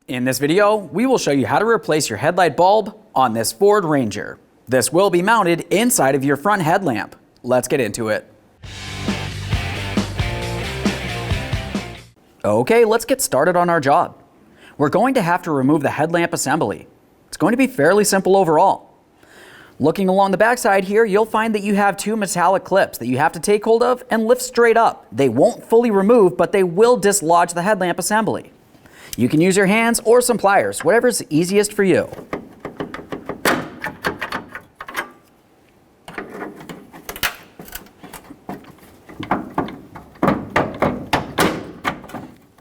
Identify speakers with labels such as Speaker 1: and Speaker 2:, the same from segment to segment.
Speaker 1: In this video, we will show you how to replace your headlight bulb on this Ford Ranger. This will be mounted inside of your front headlamp. Let's get into it. Okay, let's get started on our job. We're going to have to remove the headlamp assembly. It's going to be fairly simple overall. Looking along the backside here, you'll find that you have two metallic clips that you have to take hold of and lift straight up. They won't fully remove, but they will dislodge the headlamp assembly. You can use your hands or some pliers, whatever's easiest for you.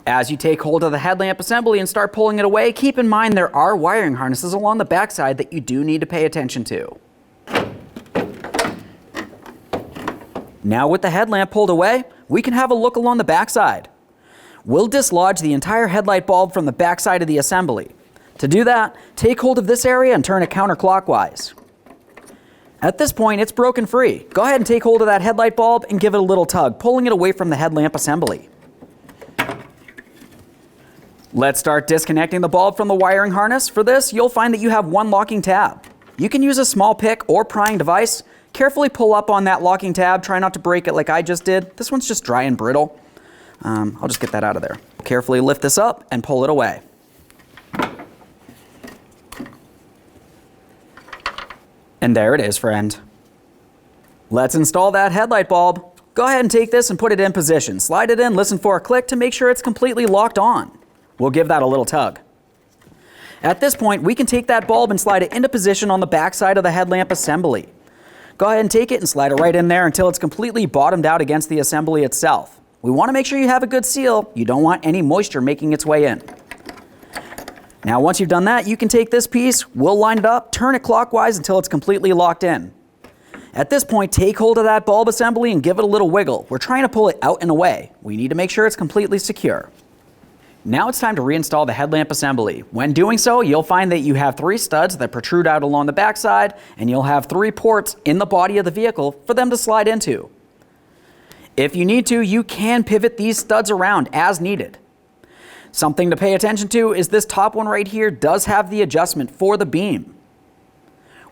Speaker 1: As you take hold of the headlamp assembly and start pulling it away, keep in mind there are wiring harnesses along the backside that you do need to pay attention to. Now with the headlamp pulled away, we can have a look along the backside. We'll dislodge the entire headlight bulb from the backside of the assembly. To do that, take hold of this area and turn it counterclockwise. At this point, it's broken free. Go ahead and take hold of that headlight bulb and give it a little tug, pulling it away from the headlamp assembly. Let's start disconnecting the bulb from the wiring harness. For this, you'll find that you have one locking tab. You can use a small pick or prying device. Carefully pull up on that locking tab. Try not to break it like I just did. This one's just dry and brittle. I'll just get that out of there. Carefully lift this up and pull it away. And there it is, friend. Let's install that headlight bulb. Go ahead and take this and put it in position. Slide it in, listen for a click to make sure it's completely locked on. We'll give that a little tug. At this point, we can take that bulb and slide it into position on the back side of the headlamp assembly. Go ahead and take it and slide it right in there until it's completely bottomed out against the assembly itself. We want to make sure you have a good seal. You don't want any moisture making its way in. Now once you've done that, you can take this piece, we'll line it up, turn it clockwise until it's completely locked in. At this point, take hold of that bulb assembly and give it a little wiggle. We're trying to pull it out and away. We need to make sure it's completely secure. Now it's time to reinstall the headlamp assembly. When doing so, you'll find that you have three studs that protrude out along the backside, and you'll have three ports in the body of the vehicle for them to slide into. If you need to, you can pivot these studs around as needed. Something to pay attention to is this top one right here does have the adjustment for the beam.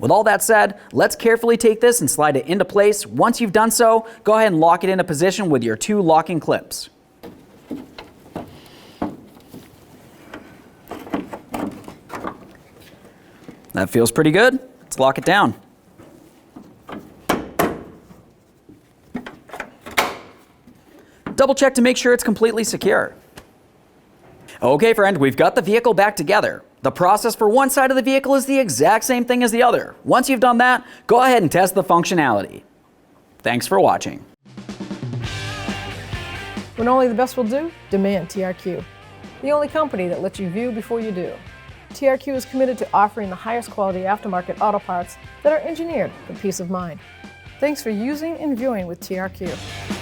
Speaker 1: With all that said, let's carefully take this and slide it into place. Once you've done so, go ahead and lock it into position with your two locking clips. That feels pretty good. Let's lock it down. Double check to make sure it's completely secure. Okay, friend, we've got the vehicle back together. The process for one side of the vehicle is the exact same thing as the other. Once you've done that, go ahead and test the functionality. Thanks for watching.
Speaker 2: When only the best will do, demand TRQ. The only company that lets you view before you do. TRQ is committed to offering the highest quality aftermarket auto parts that are engineered for peace of mind. Thanks for using and viewing with TRQ.